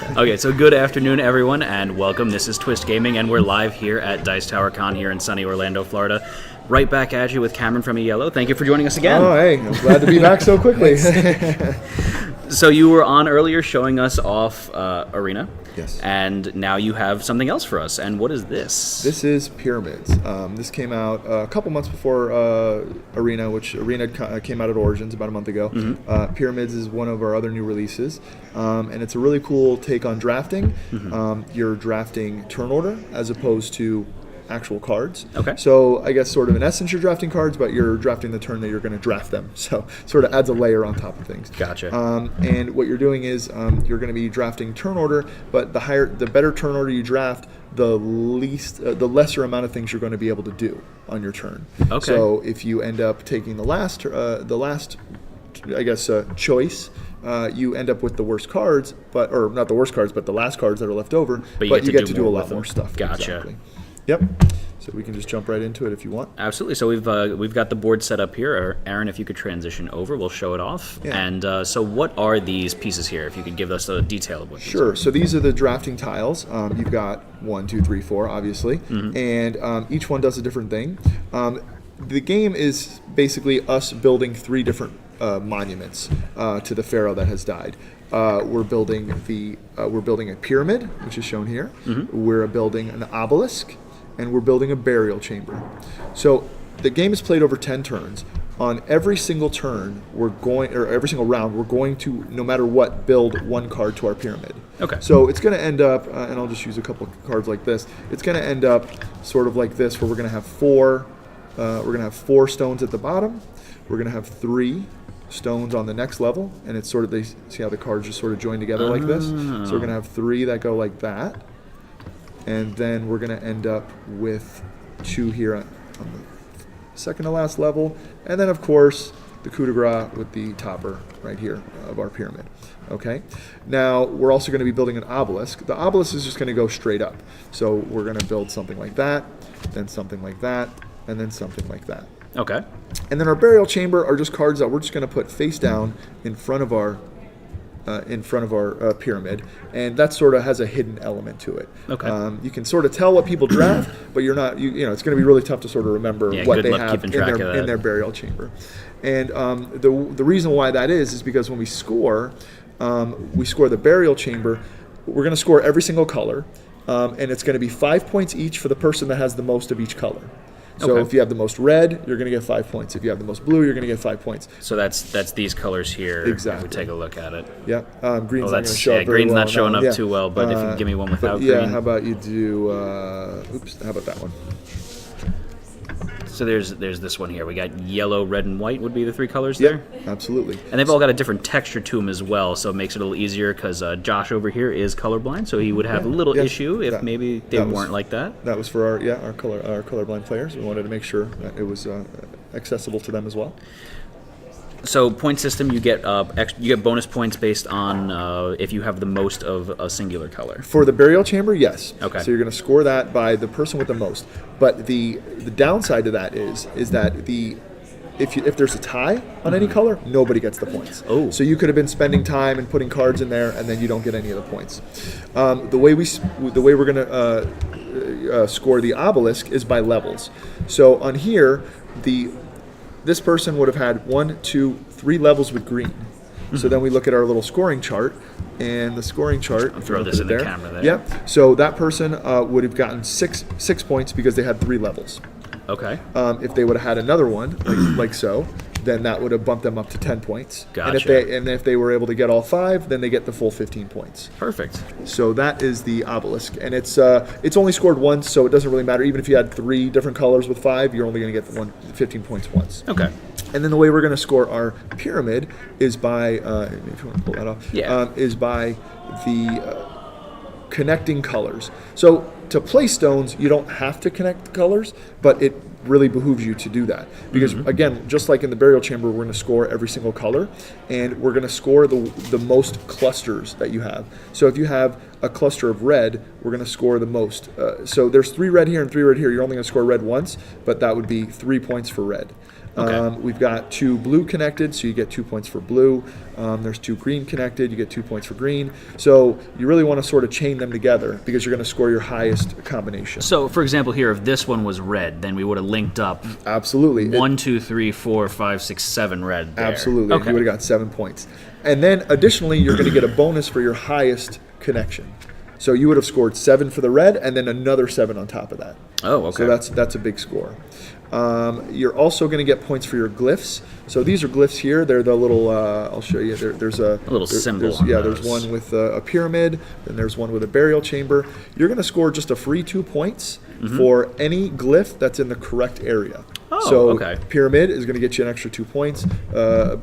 Okay, so good afternoon, everyone, and welcome. This is Twist Gaming, and we're live here at Dice Tower Con here in sunny Orlando, Florida. Right back at you with Kamran from IELLO. Thank you for joining us again. Oh, hey, I'm glad to be back so quickly. So you were on earlier showing us off Arena. Yes. And now you have something else for us. And what is this? This is Pyramids. This came out a couple months before Arena, which Arena came out at Origins about a month ago. Mm-hmm. Pyramids is one of our other new releases. And it's a really cool take on drafting. Mm-hmm. You're drafting turn order as opposed to actual cards. Okay. So I guess sort of in essence you're drafting cards, but you're drafting the turn that you're going to draft them. So sort of adds a layer on top of things. Gotcha. And what you're doing is you're going to be drafting turn order, but the better turn order you draft, the lesser amount of things you're going to be able to do on your turn. Okay. So if you end up taking the last choice, you end up with the worst cards, or not the worst cards, but the last cards that are left over. But you get to do a lot more stuff. Gotcha. Exactly. Yep. So we can just jump right into it if you want. Absolutely. So we've got the board set up here. Aaron, if you could transition over, we'll show it off. Yeah. And so what are these pieces here? If you could give us a detail of what these are. Sure. So these are the drafting tiles. You've got 1, 2, 3, 4, obviously. Mm-hmm. And each one does a different thing. The game is basically us building 3 different monuments to the pharaoh that has died. We're building a pyramid, which is shown here. Mm-hmm. We're building an obelisk, and we're building a burial chamber. So the game is played over 10 turns. On every single turn, every single round, we're going to, no matter what, build 1 card to our pyramid. Okay. So it's going to end up, and I'll just use a couple of cards like this. It's going to end up sort of like this, where we're going to have 4. We're going to have 4 stones at the bottom. We're going to have 3 stones on the next level, and it's sort of, they see how the cards just sort of join together like this. So we're going to have 3 that go like that. And then we're going to end up with 2 here on the second to last level. And then, of course, the coup de grace with the topper right here of our pyramid. Okay. Now, we're also going to be building an obelisk. The obelisk is just going to go straight up. So we're going to build something like that, then something like that, and then something like that. Okay. And then our burial chamber are just cards that we're just going to put face down in front of our pyramid, and that sort of has a hidden element to it. Okay. You can sort of tell what people draft, but you're not. You know, it's going to be really tough to sort of remember what they have in their burial chamber. And the reason why that is because when we score the burial chamber. We're going to score every single color, and it's going to be 5 points each for the person that has the most of each color. So if you have the most red, you're going to get 5 points. If you have the most blue, you're going to get 5 points. So that's these colors here. Exactly. If we take a look at it. Yeah. Green's not going to show up very green's well not showing now. up too well, but if you can give me one without green. Yeah, how about you do, how about that one? So there's this one here. We got yellow, red, and white would be the 3 colors there? Absolutely. And they've all got a different texture to them as well, so it makes it a little easier because Josh over here is colorblind, so he would have a little issue if maybe they weren't like that. That was for our colorblind players. We wanted to make sure that it was accessible to them as well. So point system, you get bonus points based on if you have the most of a singular color. For the burial chamber, yes. Okay. So you're going to score that by the person with the most. But the downside to that is that if there's a tie on any color, nobody gets the points. Oh. So you could have been spending time and putting cards in there, and then you don't get any of the points. The way we're going to score the obelisk is by levels. So on here, this person would have had 1, 2, 3 levels with green. Mm-hmm. So then we look at our little scoring chart, and the scoring chart. I'll throw this in the camera there. Yeah. So that person would have gotten 6 points because they had 3 levels. Okay. If they would have had another one, like so, then that would have bumped them up to 10 points. Gotcha. And if they were able to get all 5, then they get the full 15 points. Perfect. So that is the obelisk, and it's only scored once, so it doesn't really matter. Even if you had 3 different colors with 5, you're only going to get 15 points once. Okay. And then the way we're going to score our pyramid is by, if you want to pull that off, is by the connecting colors. So to play stones, you don't have to connect the colors, but it really behooves you to do that. Because, again, just like in the burial chamber, we're going to score every single color, and we're going to score the most clusters that you have. So if you have a cluster of red, we're going to score the most. So there's 3 red here and 3 red here. You're only going to score red once, but that would be 3 points for red. Okay. We've got 2 blue connected, so you get 2 points for blue. There's 2 green connected, you get 2 points for green. So you really want to sort of chain them together because you're going to score your highest combination. So, for example, here, if this one was red, then we would have linked up Absolutely. 1, 2, 3, 4, 5, 6, 7 red there. Absolutely. Okay. You would have got 7 points. And then additionally, you're going to get a bonus for your highest connection. So you would have scored 7 for the red and then another 7 on top of that. Oh, okay. So that's a big score. You're also going to get points for your glyphs. So these are glyphs here. They're the little, I'll show you. There's a little symbol There's, on yeah, those. there's one with a pyramid. Then there's one with a burial chamber. You're going to score just a free 2 points for any glyph that's in the correct area. Oh, so okay. pyramid is going to get you an extra 2 points,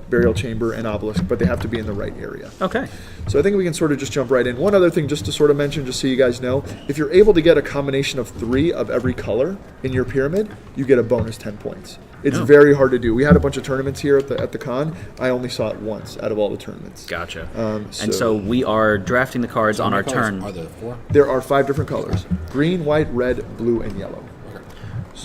burial chamber and obelisk, but they have to be in the right area. Okay. So I think we can sort of just jump right in. One other thing just to sort of mention, just so you guys know, if you're able to get a combination of 3 of every color in your pyramid, you get a bonus 10 points. It's very hard to do. We had a bunch of tournaments here at the con. I only saw it once out of all the tournaments. Gotcha. And so we are drafting the cards on our turn. Are there 4? There are 5 different colors: green, white, red, blue, and yellow.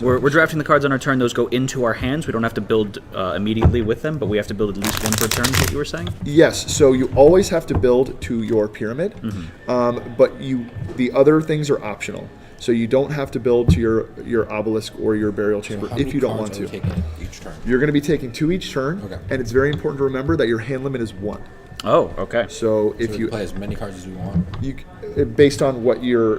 We're drafting the cards on our turn. Those go into our hands. We don't have to build immediately with them, but we have to build at least one per turn, is what you were saying? Yes, so you always have to build to your pyramid, but the other things are optional. So you don't have to build to your obelisk or your burial chamber if you don't want to. Each turn? You're going to be taking 2 each turn, Okay. and it's very important to remember that your hand limit is 1. Oh, okay. So If if you you, play as many cards as we want. based on what your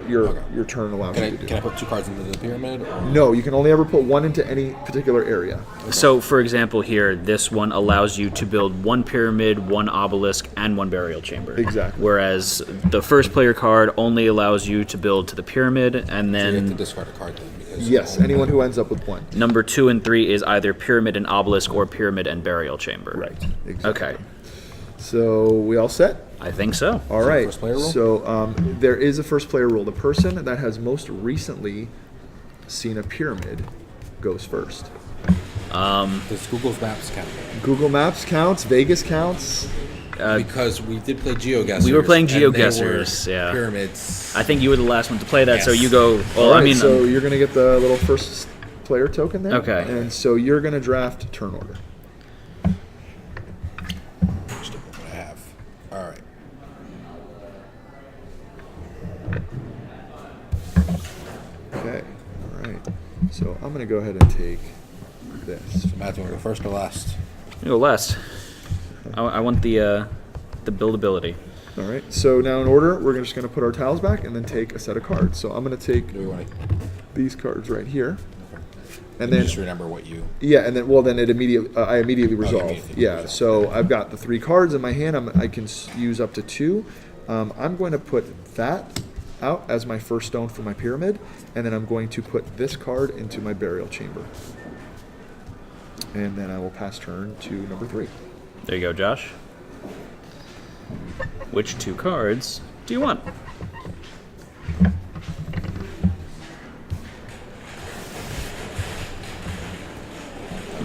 turn allows Can you I, to do. can I put 2 cards into the pyramid? Or? No, you can only ever put 1 into any particular area. So, for example, here, this one allows you to build 1 pyramid, 1 obelisk, and 1 burial chamber. Exactly. Whereas the first player card only allows you to build to the pyramid, and So you have to then discard a card then. Because Yes, anyone who ends up with 1. number 2 and 3 is either pyramid and obelisk or pyramid and burial chamber. Right. Exactly. Okay. So we all set? I think so. All right. first player rule? So there is a first player rule. The person that has most recently seen a pyramid goes first. Does Google Maps count? Google Maps counts. Vegas counts. Because we did play GeoGuessers. We were playing and they were GeoGuessers, yeah. Pyramids. I think you were the last one to play that, so Yes. you go. Well, All right, I mean, so you're going to get the little first player token there. Okay. And so you're going to draft turn order. Stick with what I have. All right. Okay. All right. So I'm going to go ahead and take this. Matt, do you want to go first or last? you go last. I want the buildability. All right. So now in order, we're just going to put our tiles back and then take a set of cards. So I'm going to take Do we want to these cards right here. And then just remember what you... yeah, and then it immediately I immediately resolve. immediately Yeah, resolve. so I've got the 3 cards in my hand. I can use up to 2. I'm going to put that out as my first stone for my pyramid, and then I'm going to put this card into my burial chamber. And then I will pass turn to number 3. There you go, Josh. Which 2 cards do you want?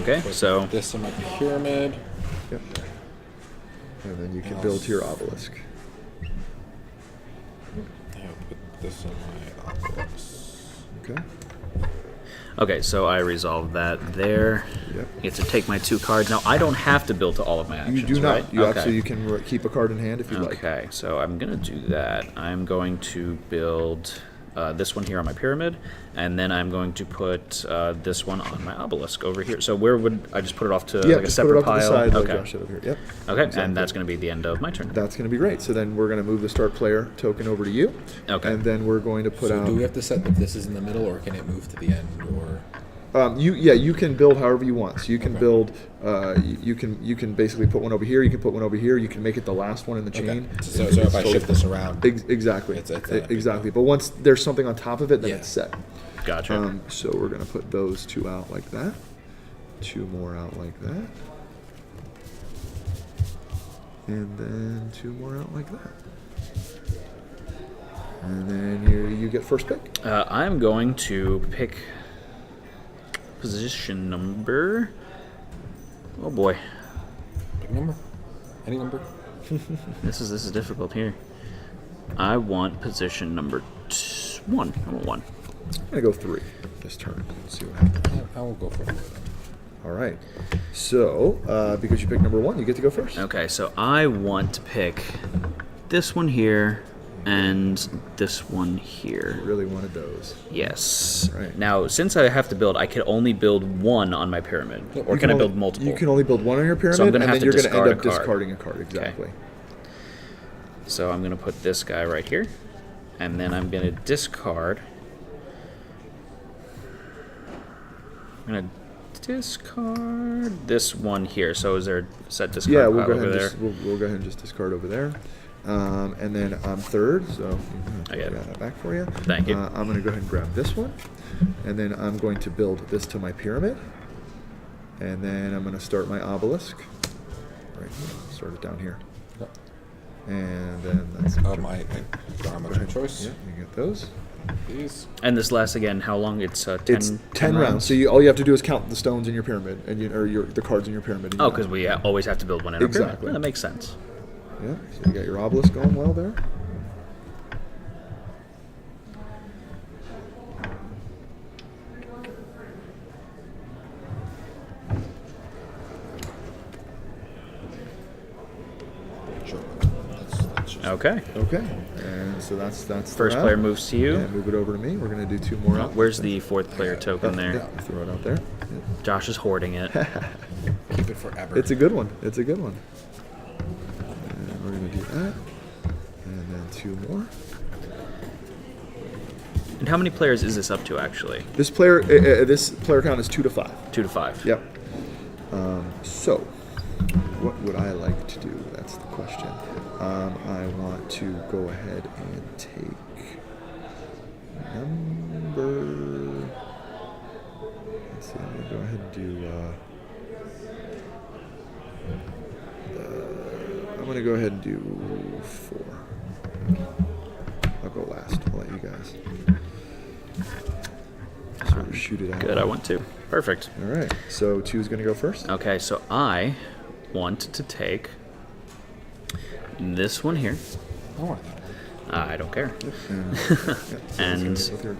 Okay, so This in my pyramid. Yep. And then you can build to your obelisk. I'll put this in my obelisk. Okay. so I resolved that there. Yep. I get to take my 2 cards. Now I don't have to build to all of my actions. You do not. Right? You okay. absolutely can keep a card in hand if you like. Okay, so I'm gonna do that. I'm going to build this one here on my pyramid, and then I'm going to put this one on my obelisk over here. So where would I just put it off to Yeah, like a just separate put it off pile? to the side like Okay. Josh did over here. Yep. Okay, Exactly. and that's going to be the end of my turn. That's going to be great. So then we're going to move the start player token over to you. Okay. And then we're going to put So out. do we have to set if this is in the middle, or can it move to the end, or... You can build however you want. So you can Okay. build. You can basically put one over here. You can put one over here. You can make it the last one in the chain. Okay. So It's if I totally shift this around... exactly. It's not a big exactly. deal. But once there's something on top of it, then Yeah. it's set. Gotcha. So we're going to put those 2 out like that. 2 more out like that. And then 2 more out like that. And then you get first pick. I'm going to pick position number. Oh boy, Pick number? Any number? this is difficult here. I want position number 1. I want 1. I'm going to go 3 this turn. Let's see what happens. I will go for it. All right. So, because you picked number 1, you get to go first. Okay, so I want to pick this one here and this one here. Really wanted those. Yes. Right. Now, since I have to build, I can only build one on my pyramid. Or can I build multiple? You can only build one on your pyramid, So I'm gonna and have then to you're going to end up discard a card. discarding a card. Exactly. So I'm going to put this guy right here. And then I'm going to discard. I'm going to discard this one here. So is there a set discard Yeah, we'll pile go over ahead and there? we'll go ahead and just discard over there. And then I'm third, so I got it. that back for you. Thank you. I'm going to go ahead and grab this one, and then I'm going to build this to my pyramid, and then I'm going to start my obelisk. Right here. Start it down here, Yep. and then that's I garment of choice. Yeah, you get those. These. And this lasts again, how long? It's 10, It's 10 rounds. So all you have to do is count the stones in your pyramid, and the cards in your pyramid. and Oh, you because know. we always have to build one in our pyramid. Exactly. Well, that makes sense. Yeah, so you got your obelisk going well there. Sure. That's just Okay. Okay, and so that's the First round. player moves to you. Yeah, move it over to me. We're going to do 2 more. Where's the fourth player token there? Yeah, throw it out there. Yeah. Josh is hoarding it. keep it forever. It's a good one. It's a good one. And we're going to do that. And then 2 more. And how many players is this up to, actually? This player count is 2 to 5. 2 to 5. Yep. So, what would I like to do? That's the question. I want to go ahead and take number. Let's see. I'm going to go ahead and do. I'm going to go ahead and do 4. I'll go last. I'll let you guys sort of shoot it out. Good, I want to. Perfect. All right. So 2 is going to go first. Okay, so I want to take this one here. I want that one. I don't care. And And with your-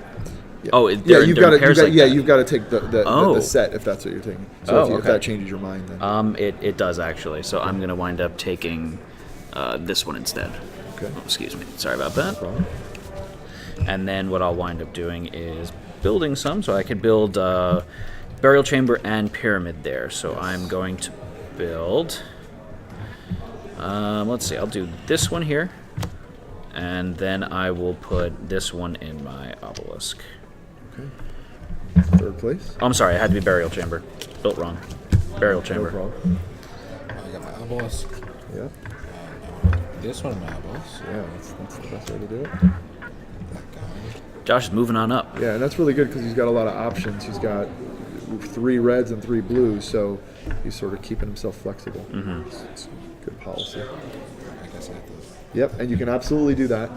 oh, yeah, you've got to. like Yeah, that. you've got to take the Oh. set if that's what you're taking. So Oh, if okay. that changes your mind, then It does actually. So I'm gonna wind up taking this one instead. okay. Oh, excuse me. Sorry about that. No problem. And then what I'll wind up doing is building some, so I could build burial chamber and pyramid there. So I'm going to build. Let's see. I'll do this one here, and then I will put this one in my obelisk. Okay. 3rd place. Oh, I'm sorry. It had to be burial chamber. Built wrong. Burial chamber. No problem. I got my obelisk. Yeah. This one, my obelisk. Yeah, that's the best way to do it. That guy. Josh is moving on up. Yeah, and that's really good because he's got a lot of options. He's got 3 reds and 3 blues, so he's sort of keeping himself flexible. Mm-hmm. It's good policy. I guess I have to. Yep, and you can absolutely do that.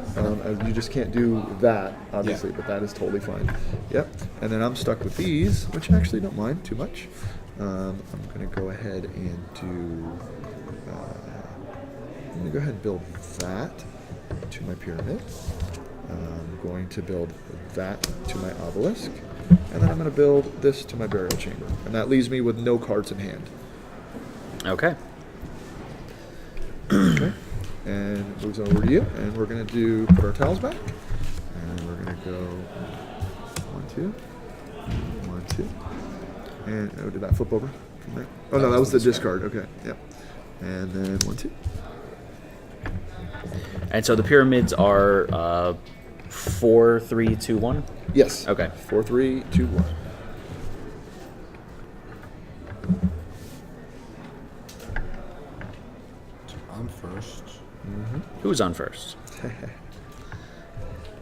You just can't do that, obviously, Yeah. but that is totally fine. Yep, and then I'm stuck with these, which I actually don't mind too much. I'm going to go ahead and do. I'm going to go ahead and build that to my pyramid. I'm going to build that to my obelisk, and then I'm going to build this to my burial chamber, and that leaves me with no cards in hand. Okay. Okay. And moves over to you, and we're gonna put our tiles back, and we're gonna go 1, 2, 1, 2, and did that flip over from there? Oh no, that was the discard. Okay, yep. And then 1, 2. And so the pyramids are 4, 3, 2, 1. Yes. Okay. 4, 3, 2, 1. I'm first. Who's on first?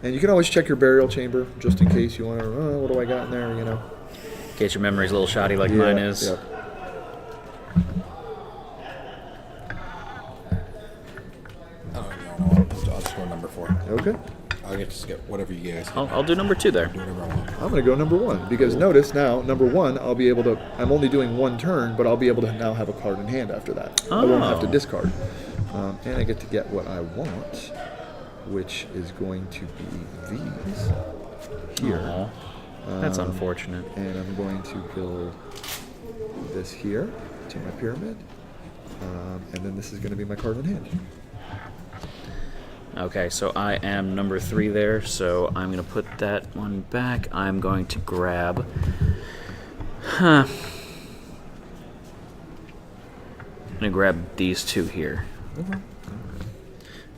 And you can always check your burial chamber just in case you want to. What do I got in there? You know. In case your memory's a little shoddy like mine is. Yep. I don't even know. I'll just go number 4. Okay. I'll get to skip whatever you guys. I'll do number 2 there. Do whatever I want. I'm going to go number 1 because notice now, number 1, I'll be able to. I'm only doing 1 turn, but I'll be able to now have a card in hand after that. I won't have to Oh. discard, and I get to get what I want, which is going to be these here. Aw, that's unfortunate. And I'm going to build this here to my pyramid. And then this is going to be my card in hand. Okay, so I am number 3 there, so I'm going to put that one back. I'm going to grab... I'm going to grab these 2 here. Okay.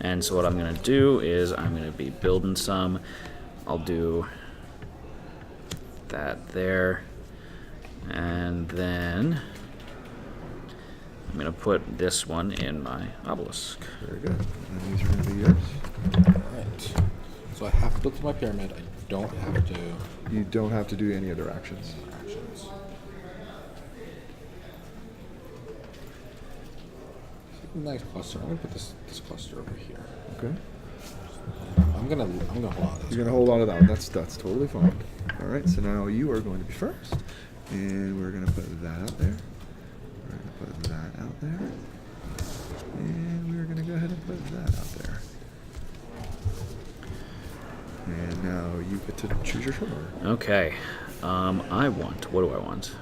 And so what I'm going to do is I'm going to be building some. I'll do that there. And then I'm going to put this one in my obelisk. Very good. And these are going to be yours. Alright. So I have to build to my pyramid. I don't have to You don't have to do any other actions. actions. Nice cluster. I'm gonna put this cluster over here. Okay. I'm gonna hold on to this. You're going to hold on to that one. That's totally fine. All right, so now you are going to be first. And we're going to put that out there. We're going to put that out there. And we're going to go ahead and put that out there. And now you get to choose your turn order. Okay. I want... What do I want?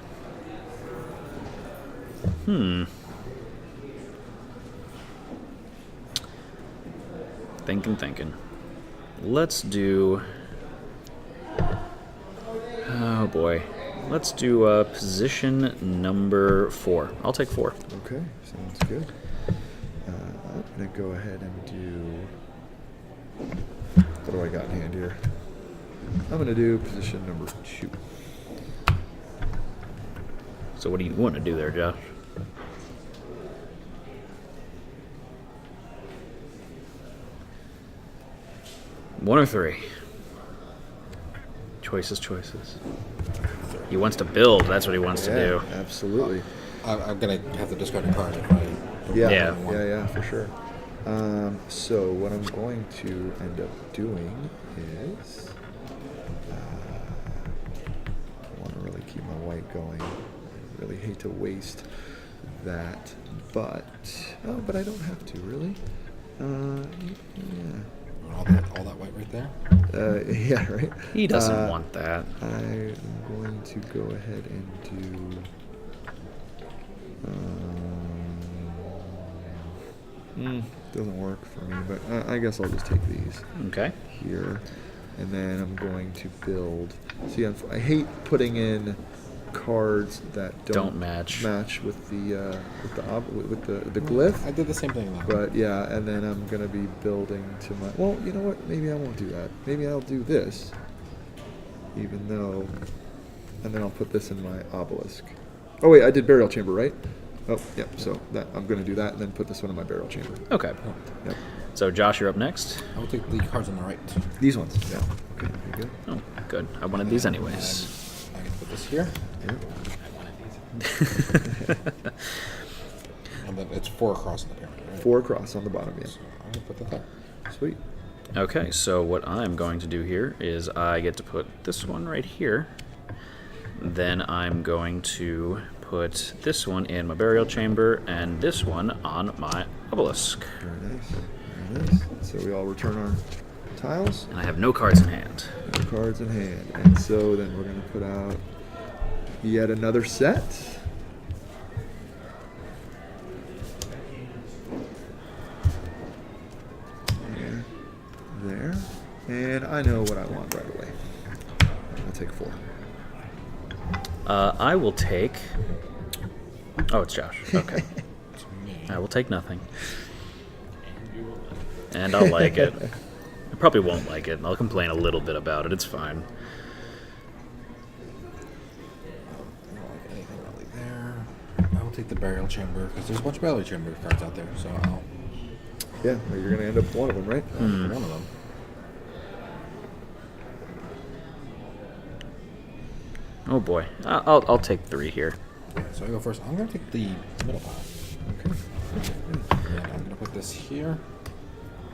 Thinking. Let's do... Oh, boy. Let's do position number 4. I'll take 4. Okay, sounds good. I'm going to go ahead and do... What do I got in hand here? I'm going to do position number 2. So what do you want to do there, Josh? One or 3? Choices. He wants to build. That's what he wants to do. Absolutely. I'm gonna have to discard a card if I. Yeah, for sure. So what I'm going to end up doing is I want to really keep my white going. I really hate to waste that, but I don't have to really. Yeah. All that white right there. Yeah, right. He doesn't want that. I'm going to go ahead and do. Doesn't work for me, but I guess I'll just take these Okay. here, and then I'm going to build. See, I hate putting in cards that Don't match. with the glyph. I did the same thing though. But yeah, and then I'm gonna be building to my. Well, you know what? Maybe I won't do that. Maybe I'll do this, even though, and then I'll put this in my obelisk. Oh wait, I did burial chamber, right? Oh, yeah. So that I'm gonna do that, and then put this one in my burial chamber. Okay. Yep. So Josh, you're up next. I will take the cards on the right. These ones. Yeah. Okay. Very good. Oh, good. I wanted these anyways. I'm gonna put this here. Yeah. And then it's 4 across in the pyramid, right? 4 across on the bottom. Yeah. So I'm gonna put that there. Sweet. Okay, so what I'm going to do here is I get to put this one right here. Then I'm going to put this one in my burial chamber and this one on my obelisk. Very nice. Very nice. So we all return our tiles. And I have no cards in hand. No cards in hand. And so then we're gonna put out yet another set. There. And I know what I want right away. I'll take 4. I will take... Oh, it's Josh. Okay. I will take nothing. And I'll like it. I probably won't like it. I'll complain a little bit about it. It's fine. I don't like anything really there. I will take the burial chamber because there's a bunch of burial chamber cards out there. So I'll Yeah, well, you're gonna end up with one of them, right? pick one of them. Oh boy. I'll take 3 here. So I go first. I'm gonna take the middle pile. Okay. And I'm gonna put this here.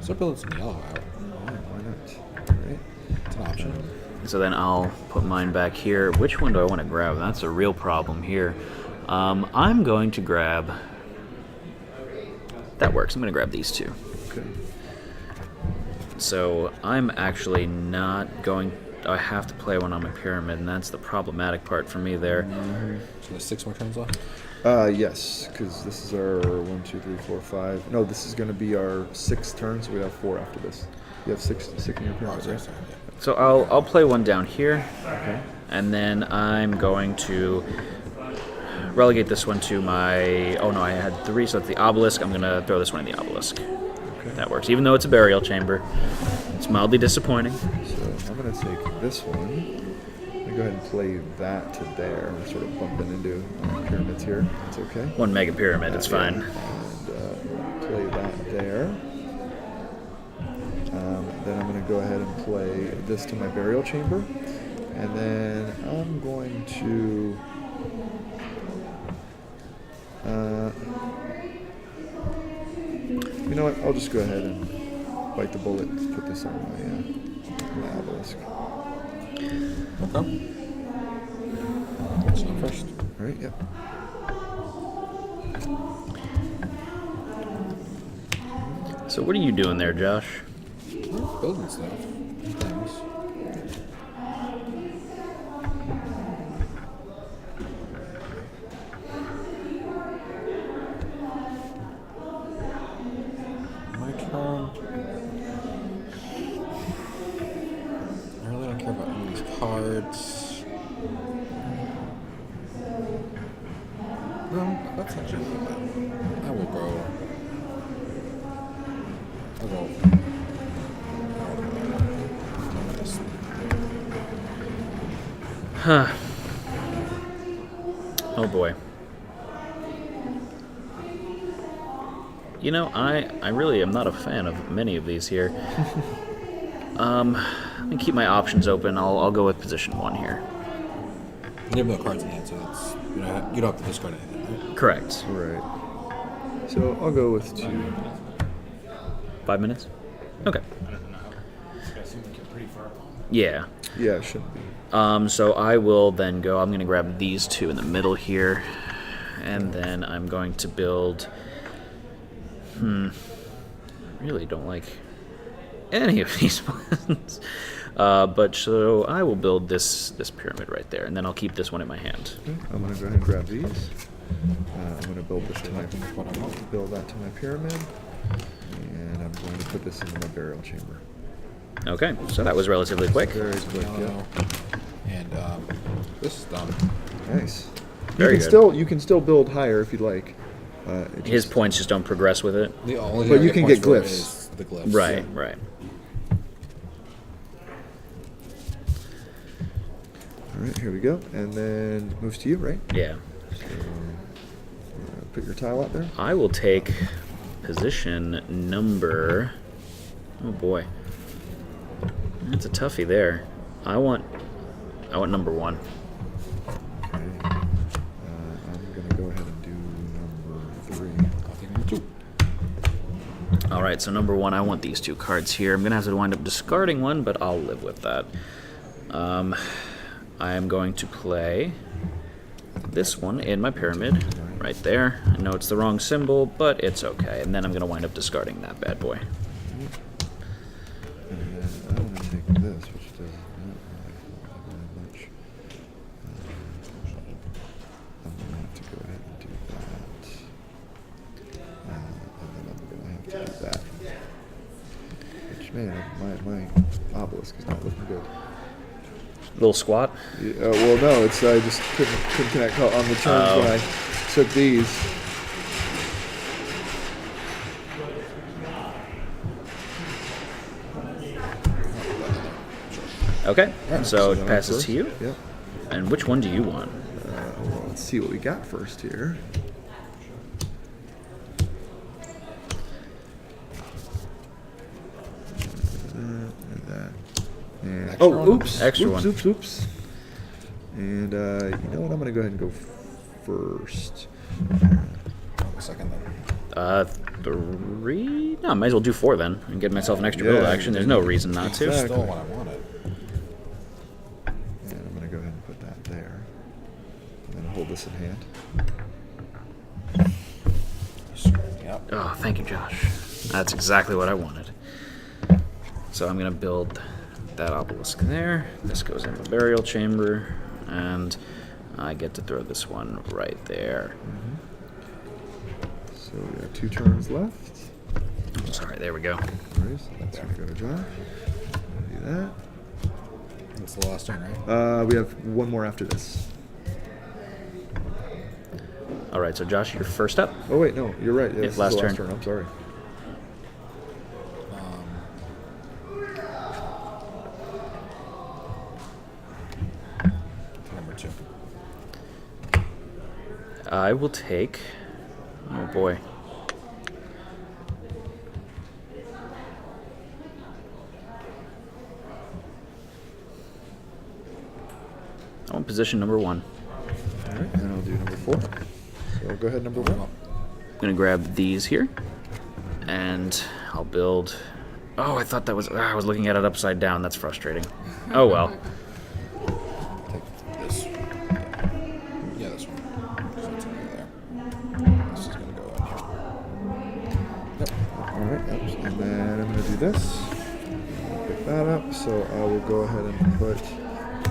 Start building some yellow out. Why not? All right. It's an option. So then I'll put mine back here. Which one do I want to grab? That's a real problem here. I'm going to grab... That works. I'm going to grab these 2. Okay. So I'm actually not going... but I have to play one on my pyramid, and that's the problematic part for me there. So there's 6 more turns left. Yes, because this is our 1, 2, 3, 4, 5. No, this is going to be our 6th turn, so we have 4 after this. You have 6 in your pyramid, right? So I'll play one down here, Okay. and then I'm going to relegate this one to my... Oh no, I had 3, so it's the obelisk. I'm going to throw this one in the obelisk. Okay. That works, even though it's a burial chamber. It's mildly disappointing. So I'm going to take this one. I'm going to go ahead and play that to there. We're sort of bumping into pyramids here. That's okay. One mega pyramid, it's fine. And play that there. Then I'm going to go ahead and play this to my burial chamber. And then I'm going to... you know what? I'll just go ahead and bite the bullet and put this on my obelisk. Okay. So first. All right, yep. So what are you doing there, Josh? Building stuff. Things. My turn. I really don't care about any of these cards. No, that's actually not bad. I will go. I'll go. Huh. Oh boy. You know, I really am not a fan of many of these here. Let me keep my options open. I'll go with position 1 here. You have no cards in hand, so it's, you don't have to discard anything, right? Correct. Right. So I'll go with 2. 5 minutes? Okay. Yeah. Yeah, it shouldn't be. So I will then go, I'm going to grab these 2 in the middle here, and then I'm going to build, I really don't like any of these ones. But so I will build this pyramid right there, and then I'll keep this one in my hand. Okay, I'm going to go ahead and grab these. I'm going to build this to my, build that to my pyramid, and I'm going to put this into my burial chamber. Okay, so that was relatively quick. Very quick, yeah. And this is done. Nice. Very you can good. You can still build higher if you'd like. His points just don't progress with it. The only But thing I you can points get for glyphs. is the glyphs. Right, Yeah. right. All right, here we go. And then it moves to you, right? Yeah. Put your tile out there. I will take position number... Oh boy. That's a toughie there. I want number 1. Okay. I'm going to go ahead and do number 3. I'll take number 2. Alright, so number 1, I want these 2 cards here. I'm going to have to wind up discarding one, but I'll live with that. I am going to play this one in my pyramid, right there. I know it's the wrong symbol, but it's okay. And then I'm going to wind up discarding that bad boy. And then I want to take this, which does not really much. I'm going to have to go ahead and do that. And then I'm going to have to do that. Which, man, my obelisk is not looking good. Little squat. Yeah, well, no, it's I just couldn't connect on the turns when I took these. Okay, so then it I'm passes first. to you. Yep. And which one do you want? Well, let's see what we got first here. And that. And Extra one? oops. Extra oops, one. Oops. And you know what? I'm going to go ahead and go first. A second then. 3? No, I might as well do 4 then and get myself an extra build Yeah, action. There's no reason not to. exactly. Still what I wanted. And I'm going to go ahead and put that there. And then hold this in hand. Yep. Oh, thank you, Josh. That's exactly what I wanted. So I'm going to build put that obelisk there. This goes in the burial chamber, and I get to throw this one right there. So we have 2 turns left. I'm sorry, there we go. That's going to go to Josh. Do that. That's the last turn, right? We have one more after this. All right, so Josh, you're first up. Oh wait, no, you're right. Yeah, this is last the last turn. turn. I'm sorry. Number 2. I will take. Oh boy. I want position number 1. All right, and I'll do number 4. So go ahead, number 1. I'm gonna grab these here, and I'll build. Oh, I thought that was. I was looking at it upside down. That's frustrating. Oh well. Take this. Yeah, this one. So it's gonna go there. This is gonna go in here. Yep. All right, and then I'm going to do this. I'll pick that up. So I will go ahead and put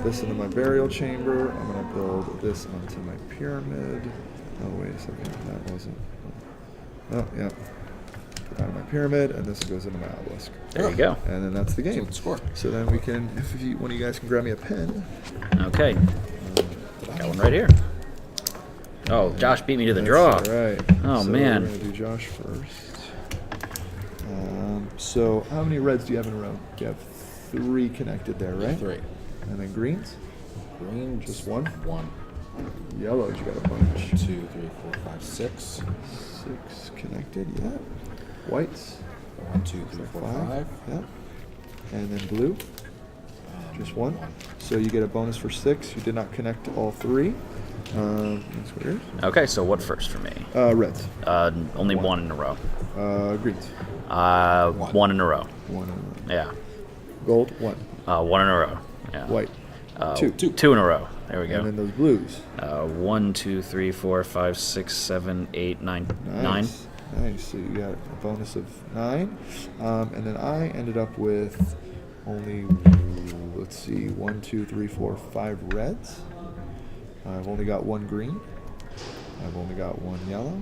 this into my burial chamber. I'm going to build this onto my pyramid. Oh, wait a second. That wasn't. Oh, yeah. Put that in my pyramid, and this goes into my obelisk. There you go. And then that's the So game. let's score. So then we can, if you, one of you guys can grab me a pen. Okay. Got one right here. Oh, Josh beat me to the draw. All right. Oh, so man. We're going to do Josh first. So how many reds do you have in a row? You have 3 connected there, right? 3. And then greens? Green, Just 1? 1. Yellows, you got a bunch. 2, 3, 4, 5, 6. 6 connected, yeah. Whites? 1, 2, 3, 4, 5. Yeah. And then blue? Just 1. So you get a bonus for 6. You did not connect all 3. That's weird. Okay, so what first for me? Reds. Only 1 in a row. Greens. 1 in a row. 1 in a row. Yeah. Gold? 1. 1 in a row. Yeah. White? 2. 2 in a row. There we And go. then those blues. 1, 2, 3, 4, 5, 6, 7, 8, 9. 9. Nice. Nice. So you got a bonus of 9. And then I ended up with only, let's see, 1, 2, 3, 4, 5 reds. I've only got 1 green. I've only got 1 yellow.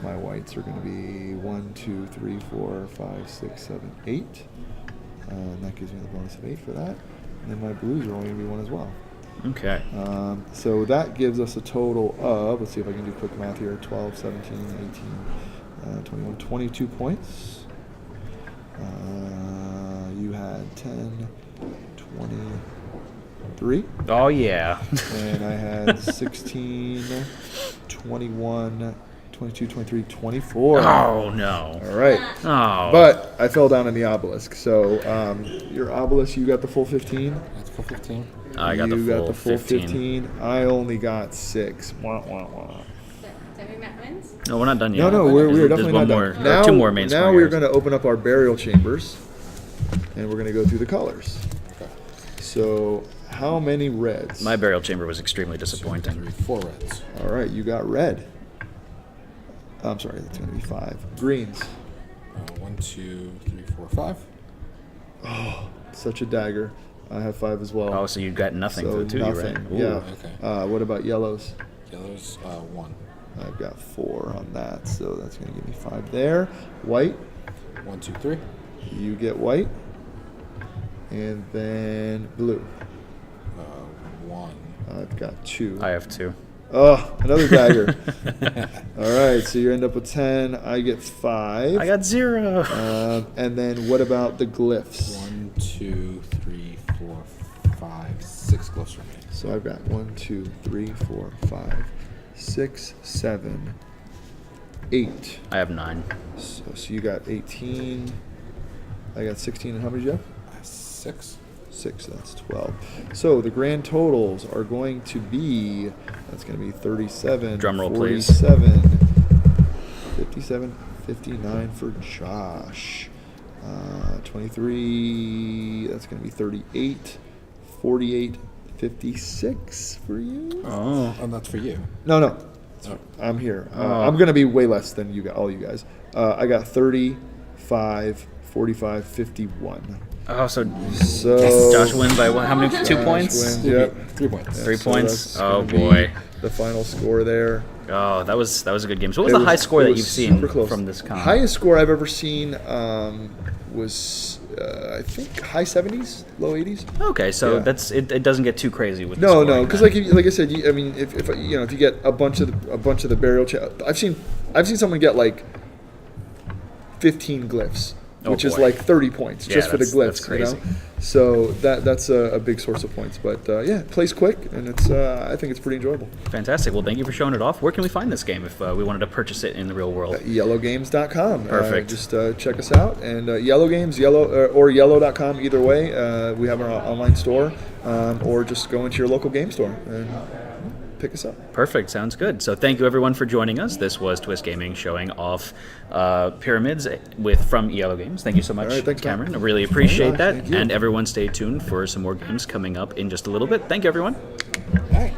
My whites are going to be 1, 2, 3, 4, 5, 6, 7, 8. And that gives me the bonus of 8 for that. And then my blues are only going to be 1 as well. Okay. So that gives us a total of, let's see if I can do quick math here, 12, 17, 18, 21, 22 points. You had 10, 23. Oh, yeah. And I had 16, 21, 22, 23, 24. Oh, no. All right. Oh. But I fell down in the obelisk. So your obelisk, you got the full 15. That's full 15. I got You the full, got the full 15. 15. I only got 6. Wah, wah, wah. Have we met wins? No, we're not done yet. No, we're There's definitely one not more, done. or 2 more main Now we're squares. going to open up our burial chambers, and we're going to go through the colors. Okay. So, how many reds? My burial chamber was extremely 2, disappointing. 3, 4 reds. All right, you got red. I'm sorry, that's going to be 5. Greens. 1, 2, 3, 4, 5. Oh, such a dagger. I have 5 as well. Oh, so you got nothing so for the 2, nothing. right? Ooh. Yeah. Okay. What about yellows? Yellows, 1. I've got 4 on that, so that's going to give me 5 there. White. 1, 2, 3. You get white. And then blue. 1. I've got 2. I have 2. Oh, another dagger. All right, so you end up with 10. I get 5. I got 0. And then what about the glyphs? 1, 2, 3, 4, 5, 6 glyphs for me. So I've got 1, 2, 3, 4, 5, 6, 7, 8. I have 9. So you got 18. I got 16. And how many do you have? 6. 6. That's 12. So the grand totals are going to be, that's going to be 37, Drum roll, please. 47, 57, 59 for Josh. 23, that's going to be 38, 48, 56 for you. Oh. And that's for you. No. Oh. I'm here. Oh. I'm going to be way less than all you guys. I got 35, 45, 51. Oh, so So Josh wins by what? How many? 2 Josh points? wins, yep. 3 points. 3 So points. that's Oh gonna be boy. the final score there. Oh, that was a good game. So what was It the high score it that was you've seen super close. from this con? Highest score I've ever seen was I think high 70s, low 80s. Okay, so Yeah. that's it doesn't get too crazy with the No, scoring no, because then. like I said, I mean, if if you get a bunch of the burial, I've seen someone get like 15 glyphs, Oh, which is boy. like 30 points Yeah, just for the that's glyphs. crazy. So that's a big source of points. But yeah, it plays quick, and it's I think it's pretty enjoyable. Fantastic. Well, thank you for showing it off. Where can we find this game if we wanted to purchase it in the real world? YellowGames.com. Perfect. Just check us out. And Yellow Games, or Yellow.com, either way. We have our online store, or just go into your local game store and pick us up. Perfect. Sounds good. So thank you everyone for joining us. This was Twist Gaming showing off Pyramids from IELLO Games. Thank you so much, All right, thanks, Matt. Cameron. I really appreciate gosh, that. thank you. And everyone stay tuned for some more games coming up in just a little bit. Thank you, everyone. All right.